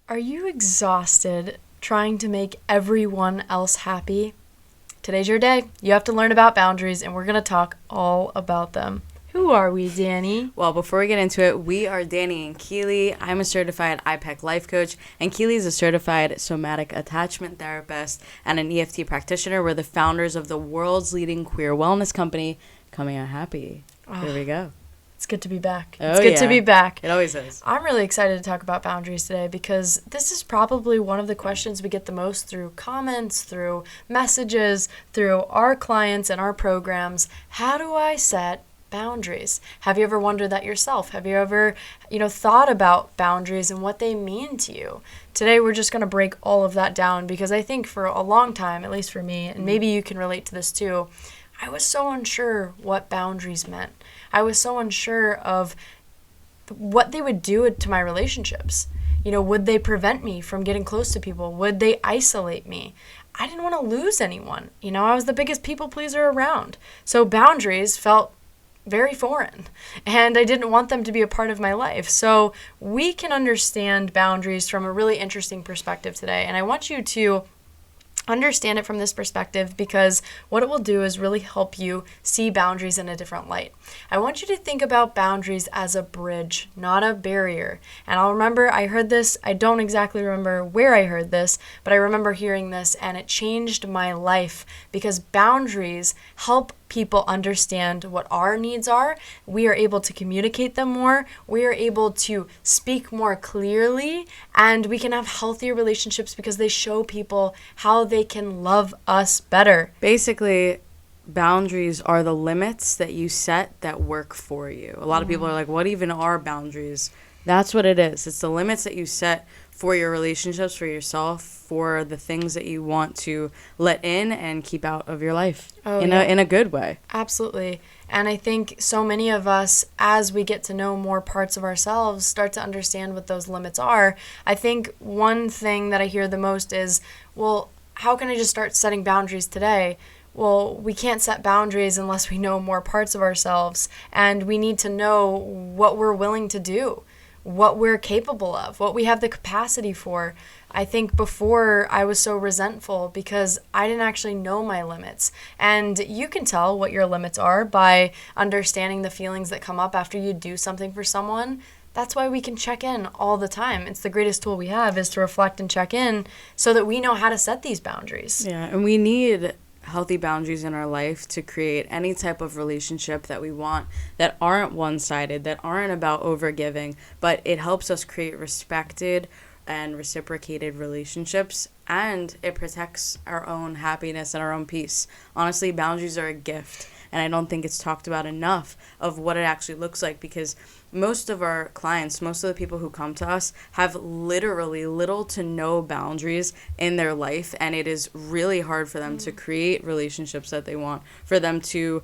Are you exhausted trying to make everyone else happy? Today's your day. You have to learn about boundaries, and we're going to talk all about them. Who are we, Dani? Well, before we get into it, we are Dani and Keely. I'm a certified IPEC life coach, and Keely is a certified somatic attachment therapist and an EFT practitioner. We're the founders of the world's leading queer wellness company, Coming Out Happy. Here we go. It's good to be back. Oh, it's good to be back. It always is. I'm really excited to talk about boundaries today because this is probably one of the questions we get the most through comments, through messages, through our clients and our programs. How do I set boundaries? Have you ever wondered that yourself? Have you ever, thought about boundaries and what they mean to you? Today, we're just going to break all of that down because I think for a long time, at least for me, and maybe you can relate to this too, I was so unsure what boundaries meant. I was so unsure of what they would do to my relationships. Would they prevent me from getting close to people? Would they isolate me? I didn't want to lose anyone. I was the biggest people pleaser around. So boundaries felt very foreign, and I didn't want them to be a part of my life. So we can understand boundaries from a really interesting perspective today, and I want you to understand it from this perspective because what it will do is really help you see boundaries in a different light. I want you to think about boundaries as a bridge, not a barrier. And I'll remember I heard this, I don't exactly remember where I heard this, but I remember hearing this and it changed my life because boundaries help people understand what our needs are. We are able to communicate them more. We are able to speak more clearly, and we can have healthier relationships because they show people how they can love us better. Basically, boundaries are the limits that you set that work for you. A lot of people are like, what even are boundaries? That's what it is. It's the limits that you set for your relationships, for yourself, for the things that you want to let in and keep out of your life in a good way. Absolutely. And I think so many of us, as we get to know more parts of ourselves, start to understand what those limits are. I think one thing that I hear the most is, well, how can I just start setting boundaries today? Well, we can't set boundaries unless we know more parts of ourselves, and we need to know what we're willing to do, what we're capable of, what we have the capacity for. I think before I was so resentful because I didn't actually know my limits. And you can tell what your limits are by understanding the feelings that come up after you do something for someone. That's why we can check in all the time. It's the greatest tool we have is to reflect and check in so that we know how to set these boundaries. Yeah, and we need healthy boundaries in our life to create any type of relationship that we want that aren't one-sided, that aren't about overgiving, but it helps us create respected and reciprocated relationships, and it protects our own happiness and our own peace. Honestly, boundaries are a gift, and I don't think it's talked about enough of what it actually looks like because most of our clients, most of the people who come to us have literally little to no boundaries in their life, and it is really hard for them to create relationships that they want, for them to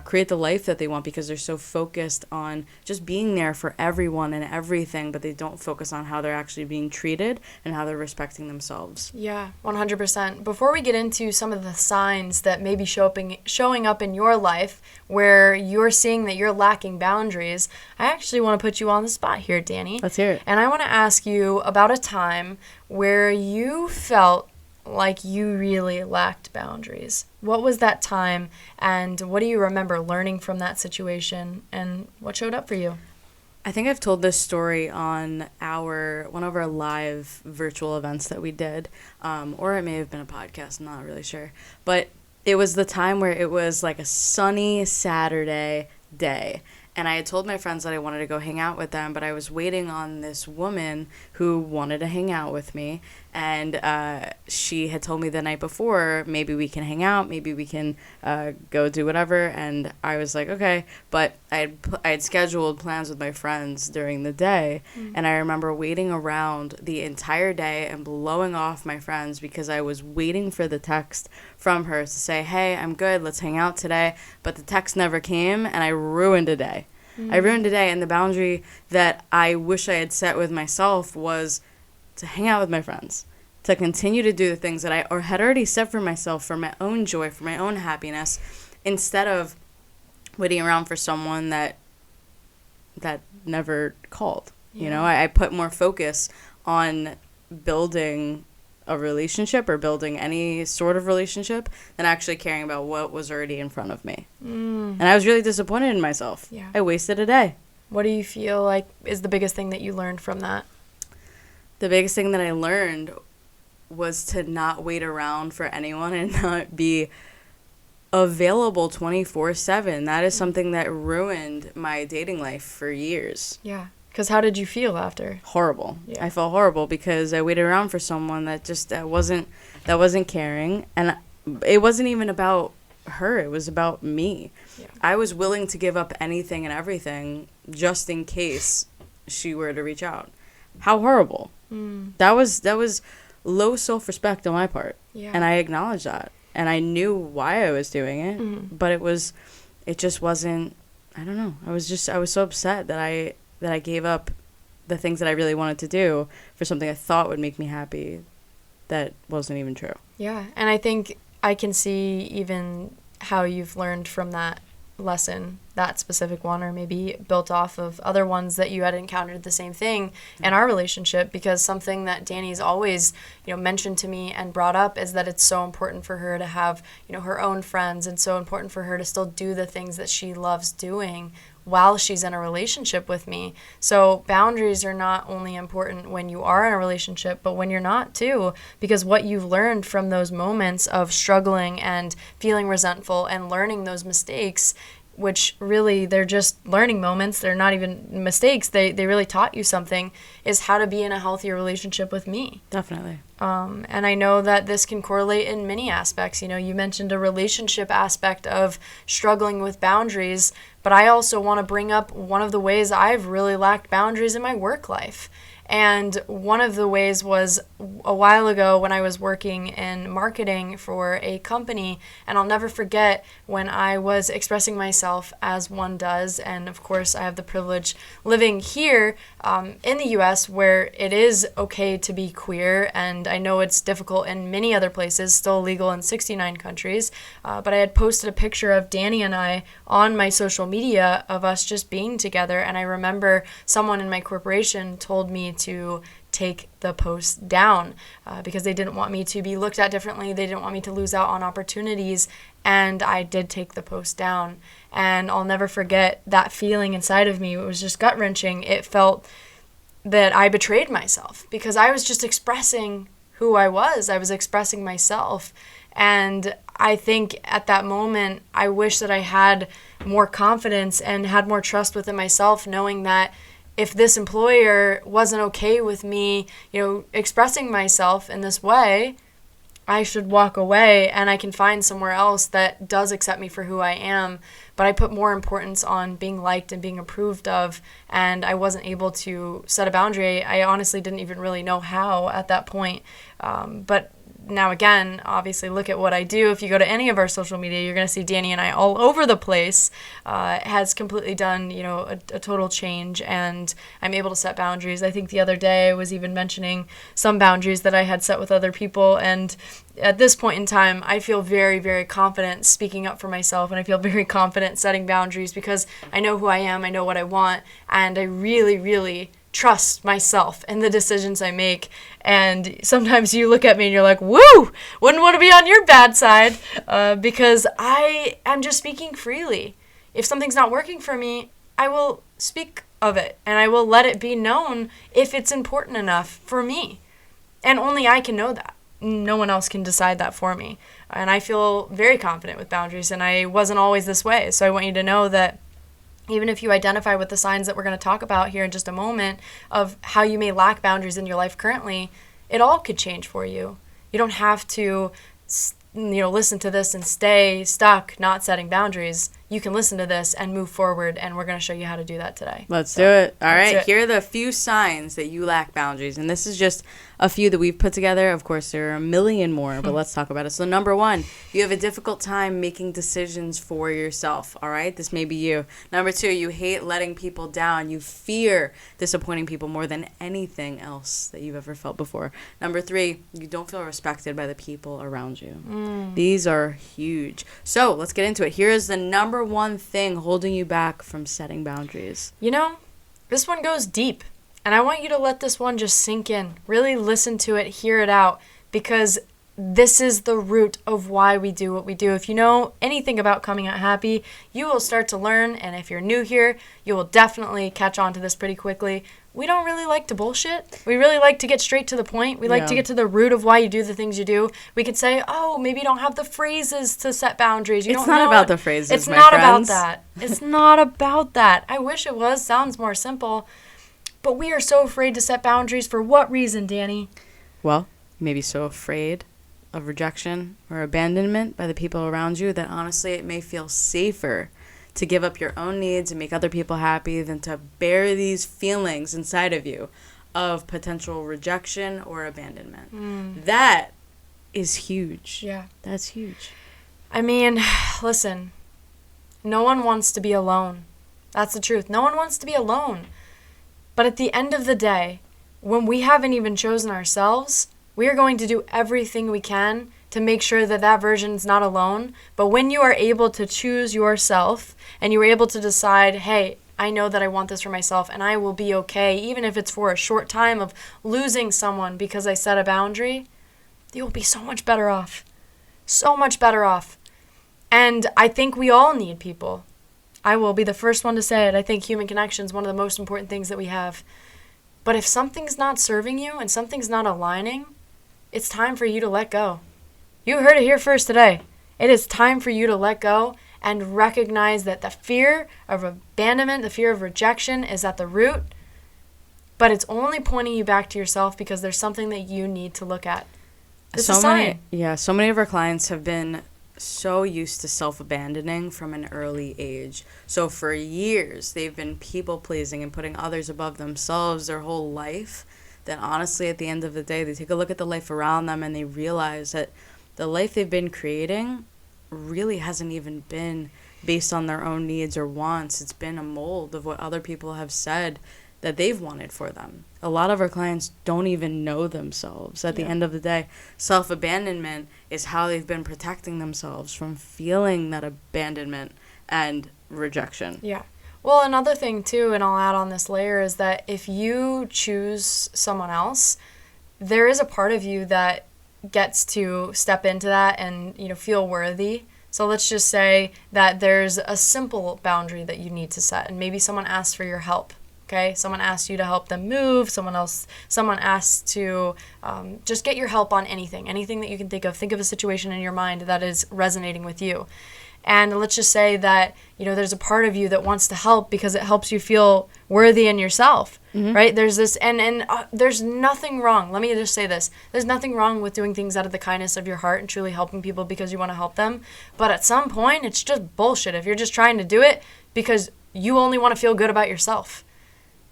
create the life that they want because they're so focused on just being there for everyone and everything, but they don't focus on how they're actually being treated and how they're respecting themselves. Yeah, 100%. Before we get into some of the signs that may be showing up in your life where you're seeing that you're lacking boundaries, I actually want to put you on the spot here, Dani. Let's hear it. And I want to ask you about a time where you felt like you really lacked boundaries. What was that time, and what do you remember learning from that situation, and what showed up for you? I think I've told this story on one of our live virtual events that we did, or it may have been a podcast, I'm not really sure. But it was the time where it was like a sunny Saturday day, and I had told my friends that I wanted to go hang out with them, but I was waiting on this woman who wanted to hang out with me, and she had told me the night before, maybe we can hang out, maybe we can go do whatever, and I was like, okay, but I had scheduled plans with my friends during the day, and I remember waiting around the entire day and blowing off my friends because I was waiting for the text from her to say, hey, I'm good, let's hang out today, but the text never came, and I ruined a day. I ruined a day, and the boundary that I wish I had set with myself was to hang out with my friends, to continue to do the things that I had already set for myself for my own joy, for my own happiness, instead of waiting around for someone that never called. Yeah. You know, I put more focus on building a relationship or building any sort of relationship than actually caring about what was already in front of me. And I was really disappointed in myself. Yeah. I wasted a day. What do you feel like is the biggest thing that you learned from that? The biggest thing that I learned was to not wait around for anyone and not be available 24/7. That is something that ruined my dating life for years. Yeah. Because how did you feel after? Horrible. Yeah. I felt horrible because I waited around for someone that wasn't caring, and it wasn't even about her. It was about me. Yeah. I was willing to give up anything and everything just in case she were to reach out. How horrible. That was low self-respect on my part. Yeah. And I acknowledged that. And I knew why I was doing it, but it just wasn't, I don't know. I was so upset that I gave up the things that I really wanted to do for something I thought would make me happy that wasn't even true. Yeah, and I think I can see even how you've learned from that lesson, that specific one, or maybe built off of other ones that you had encountered the same thing in our relationship, because something that Dani's always, mentioned to me and brought up is that it's so important for her to have, her own friends, and so important for her to still do the things that she loves doing while she's in a relationship with me. So boundaries are not only important when you are in a relationship, but when you're not too, because what you've learned from those moments of struggling and feeling resentful and learning those mistakes, which really they're just learning moments, they're not even mistakes, they really taught you something, is how to be in a healthier relationship with me. Definitely. And I know that this can correlate in many aspects. You mentioned a relationship aspect of struggling with boundaries, but I also want to bring up one of the ways I've really lacked boundaries in my work life. And one of the ways was a while ago when I was working in marketing for a company, and I'll never forget when I was expressing myself as one does. And of course, I have the privilege living here in the US where it is okay to be queer, and I know it's difficult in many other places, still illegal in 69 countries. But I had posted a picture of Dani and I on my social media of us just being together, and I remember someone in my corporation told me to take the post down because they didn't want me to be looked at differently. They didn't want me to lose out on opportunities, and I did take the post down. And I'll never forget that feeling inside of me. It was just gut-wrenching. It felt that I betrayed myself because I was just expressing who I was. I was expressing myself. And I think at that moment, I wish that I had more confidence and had more trust within myself, knowing that if this employer wasn't okay with me, expressing myself in this way, I should walk away and I can find somewhere else that does accept me for who I am. But I put more importance on being liked and being approved of, and I wasn't able to set a boundary. I honestly didn't even really know how at that point. But now again, obviously look at what I do. If you go to any of our social media, you're going to see Dani and I all over the place. Has completely done, a total change, and I'm able to set boundaries. I think the other day I was even mentioning some boundaries that I had set with other people, and at this point in time, I feel very, very confident speaking up for myself, and I feel very confident setting boundaries because I know who I am, I know what I want, and I really, really trust myself and the decisions I make. And sometimes you look at me and you're like, woo, wouldn't want to be on your bad side, because I am just speaking freely. If something's not working for me, I will speak of it and I will let it be known if it's important enough for me. And only I can know that. No one else can decide that for me. And I feel very confident with boundaries, and I wasn't always this way. So I want you to know that even if you identify with the signs that we're going to talk about here in just a moment of how you may lack boundaries in your life currently, it all could change for you. You don't have to, listen to this and stay stuck not setting boundaries. You can listen to this and move forward, and we're going to show you how to do that today. Let's do it. All right, here are the few signs that you lack boundaries, and this is just a few that we've put together. Of course, there are a million more, but let's talk about it. So number 1, you have a difficult time making decisions for yourself, all right? This may be you. Number 2, you hate letting people down. You fear disappointing people more than anything else that you've ever felt before. Number 3, you don't feel respected by the people around you. These are huge. So let's get into it. Here is the number 1 thing holding you back from setting boundaries. This one goes deep. And I want you to let this one just sink in. Really listen to it, hear it out, because this is the root of why we do what we do. If you know anything about coming out happy, you will start to learn. And if you're new here, you will definitely catch on to this pretty quickly. We don't really like to bullshit. We really like to get straight to the point. We like to get to the root of why you do the things you do. We could say, oh, maybe you don't have the phrases to set boundaries. It's not about the phrases, It's my not friends. about that. It's not about that. I wish it was. Sounds more simple. But we are so afraid to set boundaries. For what reason, Dani? Well, maybe so afraid of rejection or abandonment by the people around you that honestly it may feel safer to give up your own needs and make other people happy than to bear these feelings inside of you of potential rejection or abandonment. That is huge. Yeah. That's huge. I mean, listen, no one wants to be alone. That's the truth. No one wants to be alone. But at the end of the day, when we haven't even chosen ourselves, we are going to do everything we can to make sure that that version's not alone. But when you are able to choose yourself and you're able to decide, hey, I know that I want this for myself and I will be okay, even if it's for a short time of losing someone because I set a boundary, you will be so much better off. So much better off. And I think we all need people. I will be the first one to say it. I think human connection is one of the most important things that we have. But if something's not serving you and something's not aligning, it's time for you to let go. You heard it here first today. It is time for you to let go and recognize that the fear of abandonment, the fear of rejection is at the root, but it's only pointing you back to yourself because there's something that you need to look at. This is sign. So many of our clients have been so used to self-abandoning from an early age. So for years, they've been people-pleasing and putting others above themselves their whole life. That honestly, at the end of the day, they take a look at the life around them and they realize that the life they've been creating really hasn't even been based on their own needs or wants. It's been a mold of what other people have said that they've wanted for them. A lot of our clients don't even know themselves. At the end of the day, self-abandonment is how they've been protecting themselves from feeling that abandonment and rejection. Yeah. Well, another thing, too, and I'll add on this layer, is that if you choose someone else, there is a part of you that gets to step into that and, feel worthy. So let's just say that there's a simple boundary that you need to set, and maybe someone asks for your help. Okay, someone asks you to help them move. Someone asks to just get your help on anything that you can think of. Think of a situation in your mind that is resonating with you. And let's just say that, there's a part of you that wants to help because it helps you feel worthy in yourself, right? There's this, and there's nothing wrong. Let me just say this. There's nothing wrong with doing things out of the kindness of your heart and truly helping people because you want to help them. But at some point, it's just bullshit if you're just trying to do it because you only want to feel good about yourself.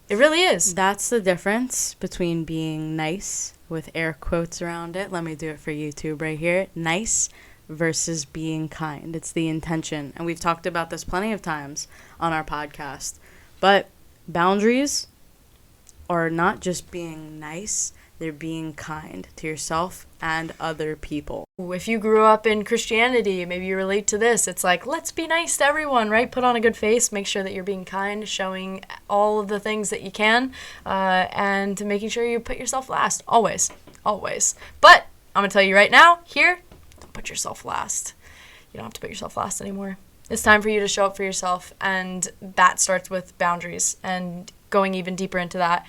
It really is. That's the difference between being nice, with air quotes around it. Let me do it for YouTube right here. Nice versus being kind. It's the intention. And we've talked about this plenty of times on our podcast. But boundaries are not just being nice. They're being kind to yourself and other people. If you grew up in Christianity, maybe you relate to this. It's like, let's be nice to everyone, right? Put on a good face. Make sure that you're being kind, showing all of the things that you can, and making sure you put yourself last. Always. Always. But I'm going to tell you right now, here, don't put yourself last. You don't have to put yourself last anymore. It's time for you to show up for yourself, and that starts with boundaries. And going even deeper into that,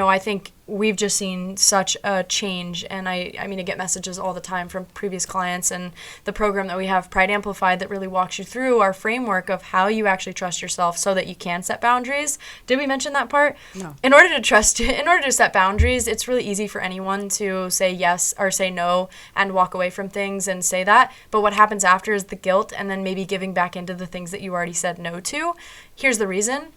I think we've just seen such a change, and I get messages all the time from previous clients and the program that we have, Pride Amplified, that really walks you through our framework of how you actually trust yourself so that you can set boundaries. Did we mention that part? No. In order to set boundaries, it's really easy for anyone to say yes or say no and walk away from things and say that. But what happens after is the guilt and then maybe giving back into the things that you already said no to. Here's the reason.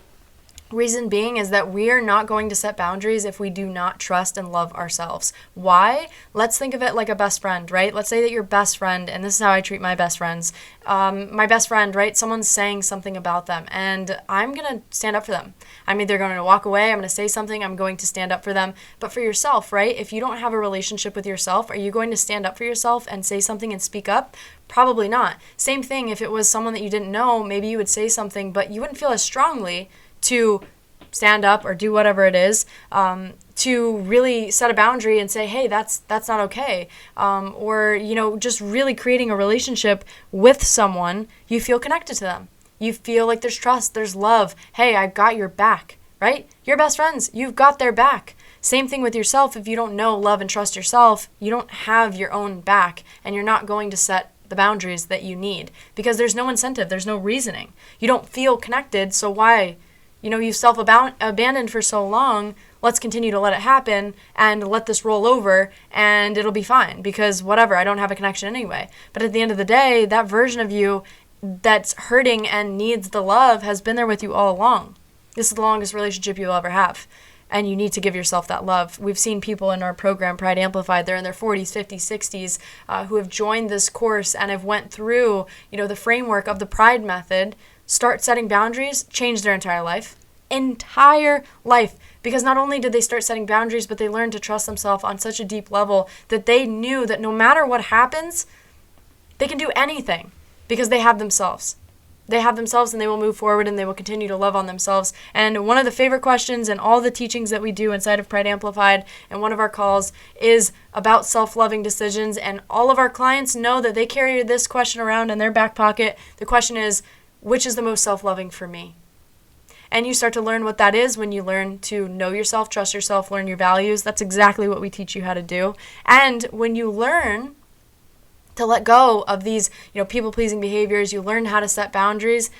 Reason being is that we are not going to set boundaries if we do not trust and love ourselves. Why? Let's think of it like a best friend, right? Let's say that your best friend, and this is how I treat my best friends, my best friend, right? Someone's saying something about them, and I'm going to stand up for them. I'm either going to walk away, I'm going to say something, I'm going to stand up for them. But for yourself, right? If you don't have a relationship with yourself, are you going to stand up for yourself and say something and speak up? Probably not. Same thing if it was someone that you didn't know, maybe you would say something, but you wouldn't feel as strongly to stand up or do whatever it is, to really set a boundary and say, hey, that's not okay. Or, just really creating a relationship with someone, you feel connected to them. You feel like there's trust, there's love. Hey, I've got your back, right? Your best friends, you've got their back. Same thing with yourself. If you don't know, love, and trust yourself, you don't have your own back, and you're not going to set the boundaries that you need because there's no incentive, there's no reasoning. You don't feel connected, so why? You've self-abandoned for so long. Let's continue to let it happen and let this roll over and it'll be fine because whatever, I don't have a connection anyway. But at the end of the day, that version of you that's hurting and needs the love has been there with you all along. This is the longest relationship you'll ever have. And you need to give yourself that love. We've seen people in our program, Pride Amplified, they're in their 40s, 50s, 60s, who have joined this course and have went through, the framework of the Pride method, start setting boundaries, change their entire life. Because not only did they start setting boundaries, but they learned to trust themselves on such a deep level that they knew that no matter what happens, they can do anything because they have themselves. They have themselves and they will move forward and they will continue to love on themselves. And one of the favorite questions in all the teachings that we do inside of Pride Amplified and one of our calls is about self-loving decisions. And all of our clients know that they carry this question around in their back pocket. The question is, which is the most self-loving for me? And you start to learn what that is when you learn to know yourself, trust yourself, learn your values. That's exactly what we teach you how to do. And when you learn to let go of these, people-pleasing behaviors, you learn how to set boundaries.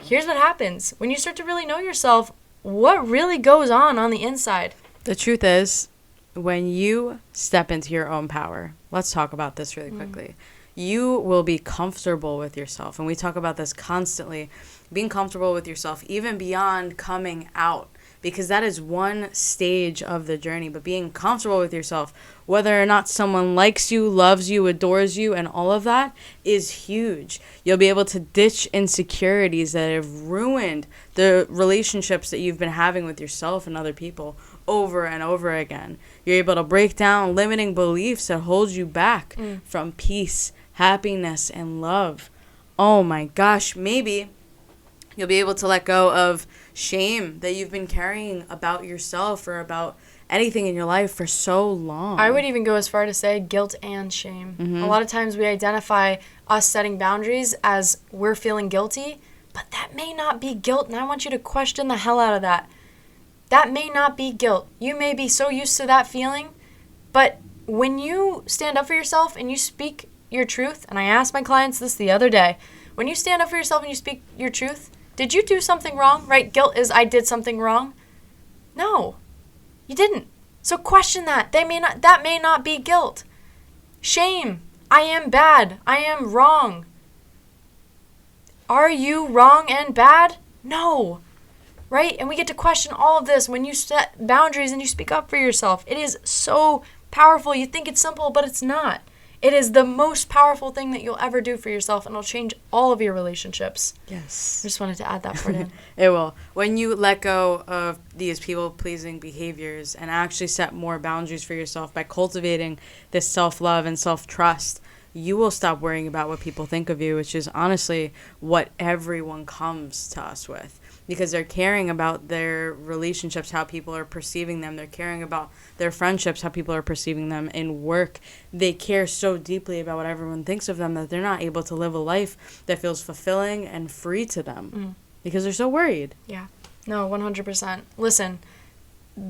Here's what happens. When you start to really know yourself, what really goes on the inside? The truth is, when you step into your own power, let's talk about this really quickly. You will be comfortable with yourself. And we talk about this constantly, being comfortable with yourself, even beyond coming out. Because that is one stage of the journey. But being comfortable with yourself, whether or not someone likes you, loves you, adores you, and all of that is huge. You'll be able to ditch insecurities that have ruined the relationships that you've been having with yourself and other people over and over again. You're able to break down limiting beliefs that hold you back from peace, happiness, and love. Oh my gosh, maybe you'll be able to let go of shame that you've been carrying about yourself or about anything in your life for so long. I would even go as far to say guilt and shame. A lot of times we identify us setting boundaries as we're feeling guilty, but that may not be guilt, and I want you to question the hell out of that. That may not be guilt. You may be so used to that feeling, but when you stand up for yourself and you speak your truth, and I asked my clients this the other day, when you stand up for yourself and you speak your truth, did you do something wrong? Right? Guilt is I did something wrong. No, you didn't. So question that. That may not be guilt. Shame. I am bad. I am wrong. Are you wrong and bad? No. Right? And we get to question all of this when you set boundaries and you speak up for yourself. It is so powerful. You think it's simple, but it's not. It is the most powerful thing that you'll ever do for yourself, and it'll change all of your relationships. Yes. I just wanted to add that part in. It will. When you let go of these people-pleasing behaviors and actually set more boundaries for yourself by cultivating this self-love and self-trust, you will stop worrying about what people think of you, which is honestly what everyone comes to us with. Because they're caring about their relationships, how people are perceiving them. They're caring about their friendships, how people are perceiving them. In work, they care so deeply about what everyone thinks of them that they're not able to live a life that feels fulfilling and free to them because they're so worried. Yeah. No, 100%. Listen,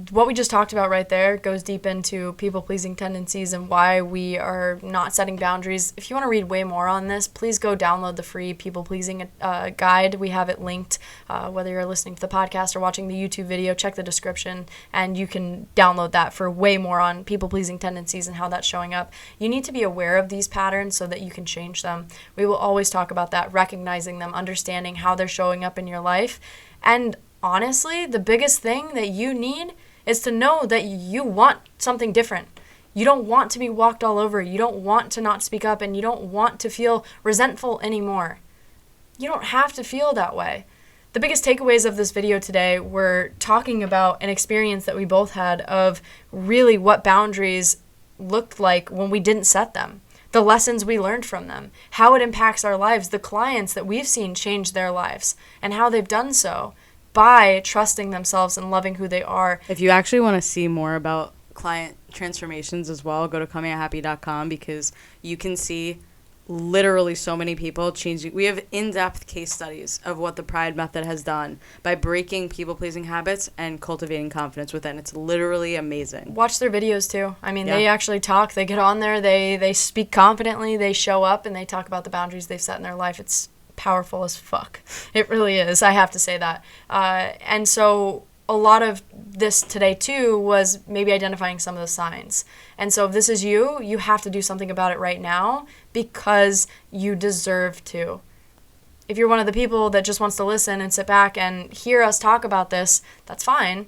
what we just talked about right there goes deep into people-pleasing tendencies and why we are not setting boundaries. If you want to read way more on this, please go download the free people-pleasing guide. We have it linked, whether you're listening to the podcast or watching the YouTube video, check the description, and you can download that for way more on people-pleasing tendencies and how that's showing up. You need to be aware of these patterns so that you can change them. We will always talk about that, recognizing them, understanding how they're showing up in your life, and honestly, the biggest thing that you need is to know that you want something different. You don't want to be walked all over. You don't want to not speak up, and you don't want to feel resentful anymore. You don't have to feel that way. The biggest takeaways of this video today were talking about an experience that we both had of really what boundaries looked like when we didn't set them. The lessons we learned from them, how it impacts our lives, the clients that we've seen change their lives, and how they've done so by trusting themselves and loving who they are. If you actually want to see more about client transformations as well, go to comeouthappy.com, because you can see literally so many people changing. We have in-depth case studies of what the Pride method has done by breaking people-pleasing habits and cultivating confidence within. It's literally amazing. Watch their videos too. I mean, they actually talk. They get on there. They speak confidently. They show up and they talk about the boundaries they've set in their life. It's powerful as fuck. It really is. I have to say that. And so a lot of this today too was maybe identifying some of the signs. And so if this is you, you have to do something about it right now, because you deserve to. If you're one of the people that just wants to listen and sit back and hear us talk about this, that's fine.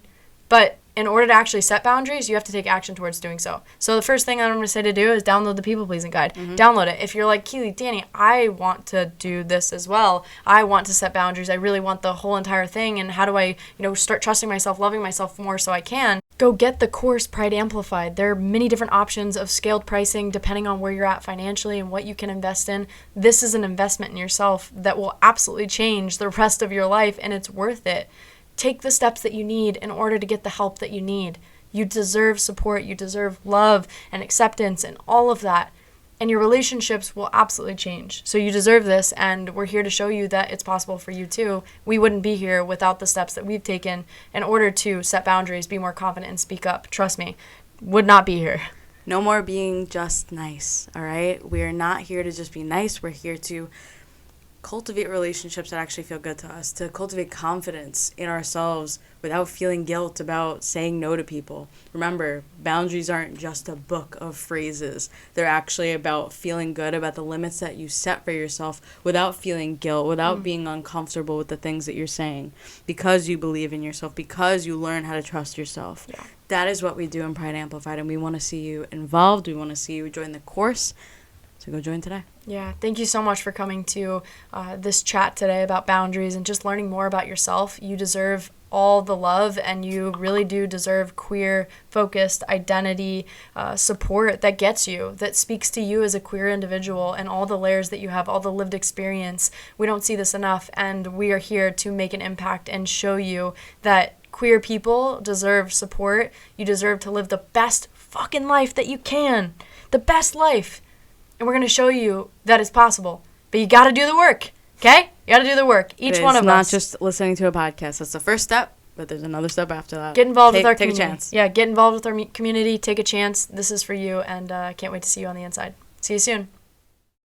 But in order to actually set boundaries, you have to take action towards doing so. So the first thing I'm going to say to do is download the People Pleasing Guide. Download it. If you're like, Keely, Dani, I want to do this as well. I want to set boundaries. I really want the whole entire thing. And how do I, start trusting myself, loving myself more so I can? Go get the course Pride Amplified. There are many different options of scaled pricing depending on where you're at financially and what you can invest in. This is an investment in yourself that will absolutely change the rest of your life, and it's worth it. Take the steps that you need in order to get the help that you need. You deserve support. You deserve love and acceptance and all of that. And your relationships will absolutely change. So you deserve this, and we're here to show you that it's possible for you too. We wouldn't be here without the steps that we've taken in order to set boundaries, be more confident, and speak up. Trust me, would not be here. No more being just nice, all right? We are not here to just be nice. We're here to cultivate relationships that actually feel good to us, to cultivate confidence in ourselves without feeling guilt about saying no to people. Remember, boundaries aren't just a book of phrases. They're actually about feeling good about the limits that you set for yourself without feeling guilt, without being uncomfortable with the things that you're saying, because you believe in yourself, because you learn how to trust yourself. Yeah. That is what we do in Pride Amplified, and we want to see you involved. We want to see you join the course. So go join today. Yeah, thank you so much for coming to this chat today about boundaries and just learning more about yourself. You deserve all the love, and you really do deserve queer-focused identity support that gets you, that speaks to you as a queer individual and all the layers that you have, all the lived experience. We don't see this enough, and we are here to make an impact and show you that queer people deserve support. You deserve to live the best fucking life that you can. The best life. And we're going to show you that it's possible. But you got to do the work, okay? You got to do the work. Each one of us. It's not just listening to a podcast. That's the first step, but there's another step after that. Get involved with our community. Take a chance. Yeah, get involved with our community. Take a chance. This is for you, and I can't wait to see you on the inside. See you soon.